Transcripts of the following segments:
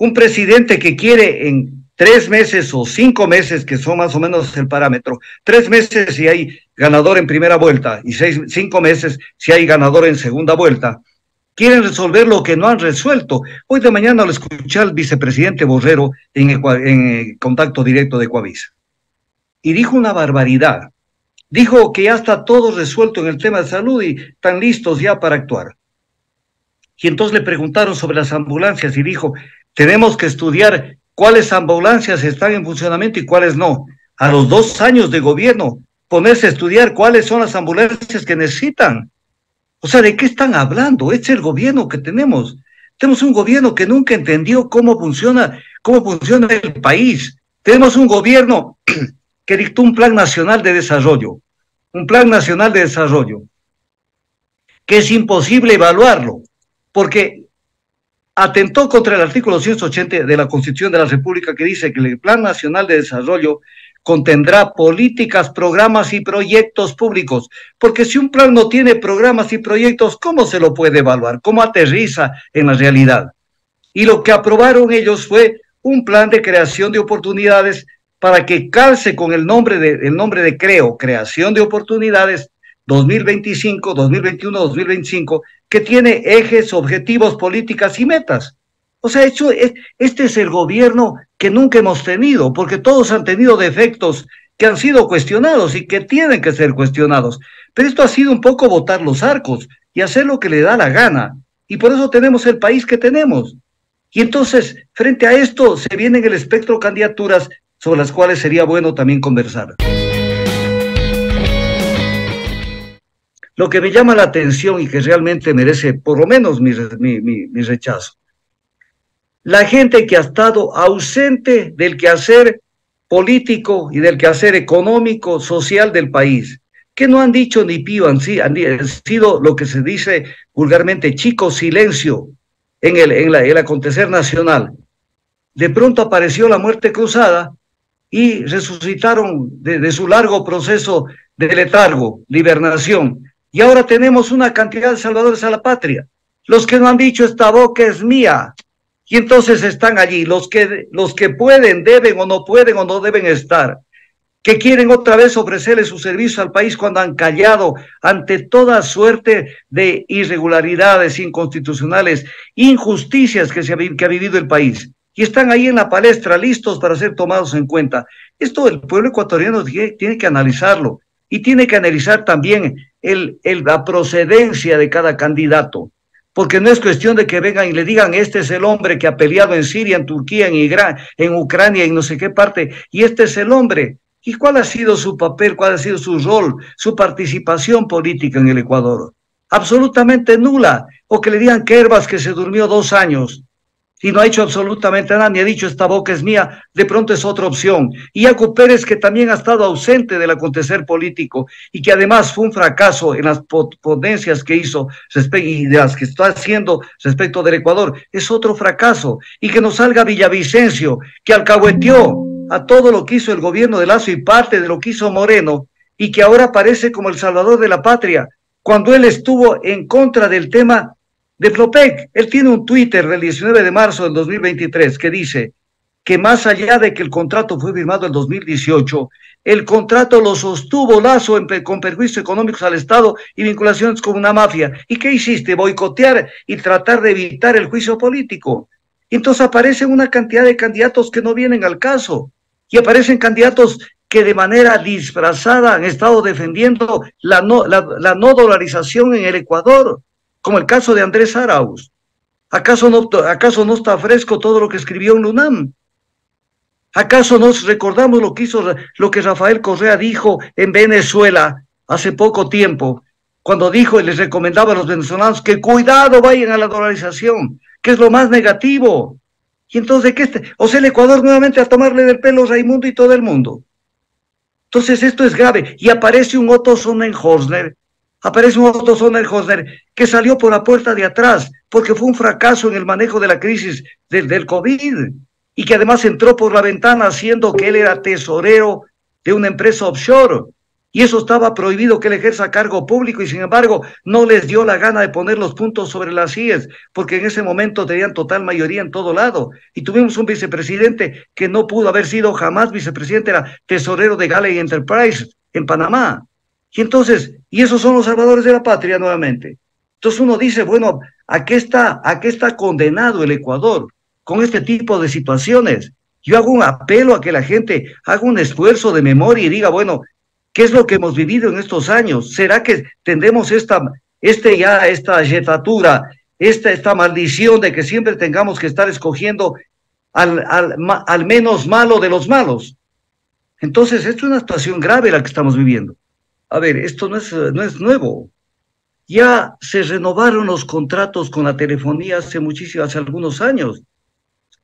Un presidente que quiere en 3 meses o 5 meses, que son más o menos el parámetro, 3 meses si hay ganador en primera vuelta y 5 meses si hay ganador en segunda vuelta, quieren resolver lo que no han resuelto. Hoy de mañana lo escuché al vicepresidente Borrero en contacto directo de Ecuavisa y dijo una barbaridad. Dijo que ya está todo resuelto en el tema de salud y están listos ya para actuar. Y entonces le preguntaron sobre las ambulancias y dijo, tenemos que estudiar cuáles ambulancias están en funcionamiento y cuáles no. A los 2 años de gobierno, ponerse a estudiar cuáles son las ambulancias que necesitan. O sea, ¿de qué están hablando? Este es el gobierno que tenemos. Tenemos un gobierno que nunca entendió cómo funciona el país. Tenemos un gobierno que dictó un plan nacional de desarrollo, que es imposible evaluarlo, porque atentó contra el artículo 180 de la Constitución de la República, que dice que el Plan Nacional de Desarrollo contendrá políticas, programas y proyectos públicos, porque si un plan no tiene programas y proyectos, ¿cómo se lo puede evaluar? ¿Cómo aterriza en la realidad? Y lo que aprobaron ellos fue un plan de creación de oportunidades para que calce con el nombre de creación de oportunidades 2025, 2021, 2025, que tiene ejes, objetivos, políticas y metas. O sea, este es el gobierno que nunca hemos tenido, porque todos han tenido defectos que han sido cuestionados y que tienen que ser cuestionados. Pero esto ha sido un poco botar los arcos y hacer lo que le da la gana. Y por eso tenemos el país que tenemos. Y entonces, frente a esto, se vienen el espectro de candidaturas sobre las cuales sería bueno también conversar. Lo que me llama la atención y que realmente merece por lo menos mi rechazo. La gente que ha estado ausente del quehacer político y del quehacer económico, social del país, que no han dicho ni pío, han sido lo que se dice vulgarmente chico silencio en el acontecer nacional. De pronto apareció la muerte cruzada y resucitaron de su largo proceso de letargo, de hibernación. Y ahora tenemos una cantidad de salvadores a la patria. Los que no han dicho esta boca es mía. Y entonces están allí, los que pueden, deben o no deben estar, que quieren otra vez ofrecerle su servicio al país cuando han callado ante toda suerte de irregularidades inconstitucionales, injusticias que ha vivido el país. Y están ahí en la palestra listos para ser tomados en cuenta. Esto el pueblo ecuatoriano tiene que analizarlo y tiene que analizar también la procedencia de cada candidato. Porque no es cuestión de que vengan y le digan, este es el hombre que ha peleado en Siria, en Turquía, en Ucrania, en no sé qué parte, y este es el hombre. ¿Y cuál ha sido su papel, cuál ha sido su rol, su participación política en el Ecuador? Absolutamente nula. O que le digan que Herbas, que se durmió 2 años y no ha hecho absolutamente nada, ni ha dicho esta boca es mía, de pronto es otra opción. Y Yacu Pérez, que también ha estado ausente del acontecer político y que además fue un fracaso en las ponencias que hizo y de las que está haciendo respecto del Ecuador, es otro fracaso. Y que nos salga Villavicencio, que alcahueteó a todo lo que hizo el gobierno de Lazo y parte de lo que hizo Moreno, y que ahora aparece como el salvador de la patria, cuando él estuvo en contra del tema de Flopec. Él tiene un Twitter del 19 de marzo del 2023 que dice que más allá de que el contrato fue firmado en 2018, el contrato lo sostuvo Lazo con perjuicios económicos al Estado y vinculaciones con una mafia. ¿Y qué hiciste? Boicotear y tratar de evitar el juicio político. Y entonces aparecen una cantidad de candidatos que no vienen al caso. Y aparecen candidatos que de manera disfrazada han estado defendiendo la no dolarización en el Ecuador, como el caso de Andrés Arauz. ¿Acaso no está fresco todo lo que escribió en Lunam? ¿Acaso nos recordamos lo que Rafael Correa dijo en Venezuela hace poco tiempo, cuando dijo y les recomendaba a los venezolanos que cuidado vayan a la dolarización, que es lo más negativo? Y entonces, o sea, el Ecuador nuevamente a tomarle del pelo a Raimundo y todo el mundo. Entonces esto es grave. Y aparece un Otto Sonnenhorstner, que salió por la puerta de atrás porque fue un fracaso en el manejo de la crisis del COVID, y que además entró por la ventana haciendo que él era tesorero de una empresa offshore. y eso estaba prohibido que él ejerza cargo público y sin embargo no les dio la gana de poner los puntos sobre las IES porque en ese momento tenían total mayoría en todo lado y tuvimos un vicepresidente que no pudo haber sido jamás vicepresidente, era tesorero de Galley Enterprise en Panamá. Y entonces, y esos son los salvadores de la patria nuevamente. Entonces uno dice, bueno, a qué está condenado el Ecuador con este tipo de situaciones? Yo hago un apelo a que la gente haga un esfuerzo de memoria y diga, bueno, ¿qué es lo que hemos vivido en estos años? ¿Será que tendremos esta yetatura, esta maldición de que siempre tengamos que estar escogiendo al menos malo de los malos? Entonces, esto es una situación grave la que estamos viviendo. A ver, esto no es nuevo. Ya se renovaron los contratos con la telefonía hace algunos años.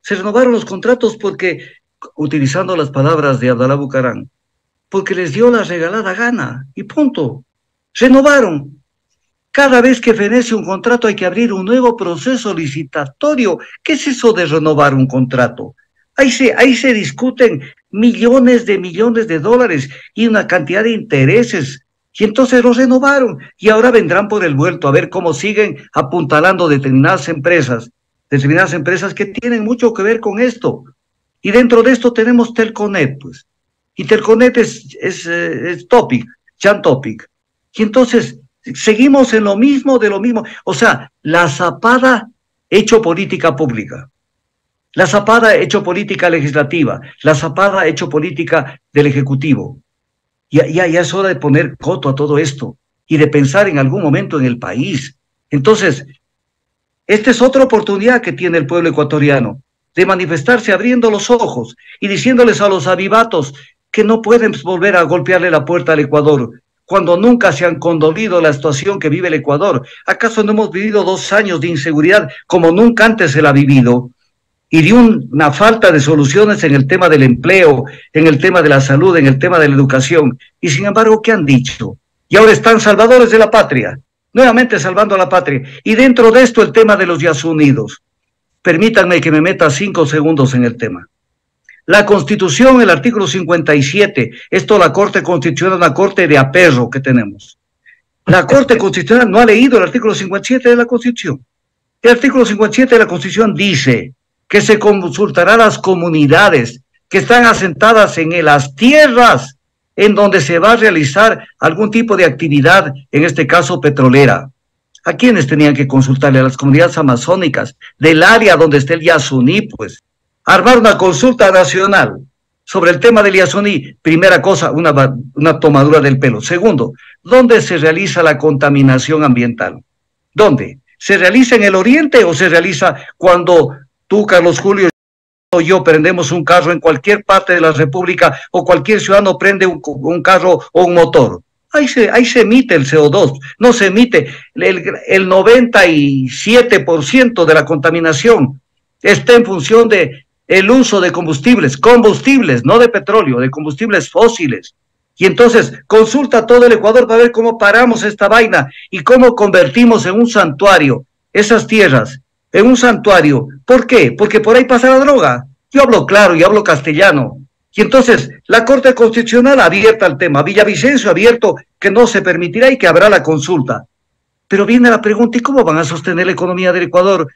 Se renovaron los contratos porque, utilizando las palabras de Abdalá Bucarán, porque les dio la regalada gana, y punto. Renovaron. Cada vez que fenece un contrato hay que abrir un nuevo proceso licitatorio. ¿Qué es eso de renovar un contrato? Ahí se discuten millones de dólares y una cantidad de intereses. Y entonces los renovaron y ahora vendrán por el vuelto a ver cómo siguen apuntalando determinadas empresas que tienen mucho que ver con esto. Y dentro de esto tenemos Telconet, pues. Y Telconet es Topic, Jan Topic. Y entonces seguimos en lo mismo de lo mismo. O sea, la zapada hecho política pública. La zapada hecho política legislativa. La zapada hecho política del Ejecutivo. Ya es hora de poner coto a todo esto y de pensar en algún momento en el país. Entonces, esta es otra oportunidad que tiene el pueblo ecuatoriano de manifestarse abriendo los ojos y diciéndoles a los avivatos que no pueden volver a golpearle la puerta al Ecuador cuando nunca se han condolido la situación que vive el Ecuador. ¿Acaso no hemos vivido 2 años de inseguridad como nunca antes se la ha vivido? Y de una falta de soluciones en el tema del empleo, en el tema de la salud, en el tema de la educación. Y sin embargo, ¿qué han dicho? Y ahora están salvadores de la patria, nuevamente salvando a la patria. Y dentro de esto el tema de los Yasunidos. Permítanme que me meta 5 segundos en el tema. La Constitución, el artículo 57, esto la Corte Constitucional, una corte de aperro que tenemos. La Corte Constitucional no ha leído el artículo 57 de la Constitución. El artículo 57 de la Constitución dice que se consultará a las comunidades que están asentadas en las tierras en donde se va a realizar algún tipo de actividad, en este caso petrolera. ¿A quiénes tenían que consultarle? A las comunidades amazónicas del área donde esté el Yasuní, pues. Armar una consulta nacional sobre el tema del Yasuní. Primera cosa, una tomadura del pelo. Segundo, ¿dónde se realiza la contaminación ambiental? ¿Dónde? ¿Se realiza en el oriente o se realiza cuando tú, Carlos Julio, o yo prendemos un carro en cualquier parte de la República o cualquier ciudadano prende un carro o un motor? Ahí se emite el CO2, no se emite el 97% de la contaminación. Está en función de el uso de combustibles, no de petróleo, de combustibles fósiles. Y entonces consulta todo el Ecuador para ver cómo paramos esta vaina y cómo convertimos en un santuario esas tierras, en un santuario. ¿Por qué? Porque por ahí pasa la droga. Yo hablo claro y hablo castellano. Y entonces la Corte Constitucional abierta al tema, Villavicencio abierto que no se permitirá y que habrá la consulta. Pero viene la pregunta, ¿y cómo van a sostener la economía del Ecuador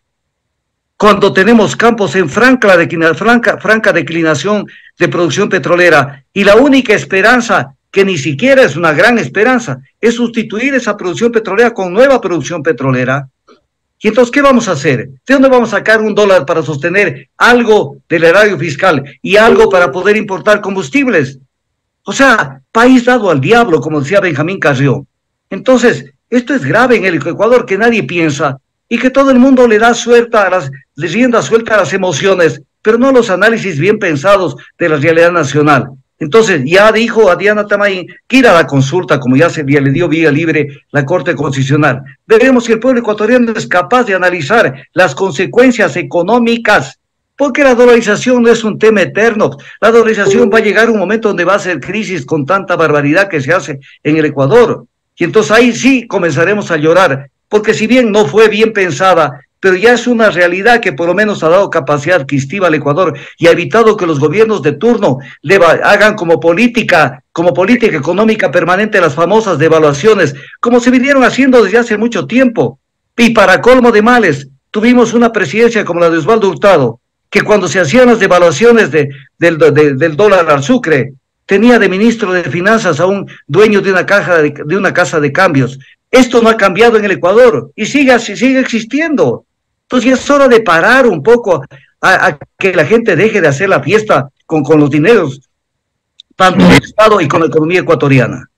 cuando tenemos campos en franca declinación de producción petrolera? Y la única esperanza, que ni siquiera es una gran esperanza, es sustituir esa producción petrolera con nueva producción petrolera. Y entonces, ¿qué vamos a hacer? ¿De dónde vamos a sacar $1 para sostener algo del erario fiscal y algo para poder importar combustibles? O sea, país dado al diablo, como decía Benjamín Carrió. Entonces, esto es grave en el Ecuador, que nadie piensa y que todo el mundo le da rienda suelta a las emociones, pero no a los análisis bien pensados de la realidad nacional. Entonces, ya dijo a Diana Tamaín que ir a la consulta, como ya le dio vía libre la Corte Constitucional. Veremos si el pueblo ecuatoriano es capaz de analizar las consecuencias económicas, porque la dolarización no es un tema eterno. La dolarización va a llegar un momento donde va a ser crisis con tanta barbaridad que se hace en el Ecuador. Y entonces ahí sí comenzaremos a llorar, porque si bien no fue bien pensada, pero ya es una realidad que por lo menos ha dado capacidad adquisitiva al Ecuador y ha evitado que los gobiernos de turno hagan como política económica permanente las famosas devaluaciones, como se vinieron haciendo desde hace mucho tiempo. Y para colmo de males, tuvimos una presidencia como la de Osvaldo Hurtado, que cuando se hacían las devaluaciones del dólar al sucre, tenía de ministro de Finanzas a un dueño de una casa de cambios. Esto no ha cambiado en el Ecuador y sigue existiendo. Entonces ya es hora de parar un poco a que la gente deje de hacer la fiesta con los dineros, tanto del Estado y con la economía ecuatoriana.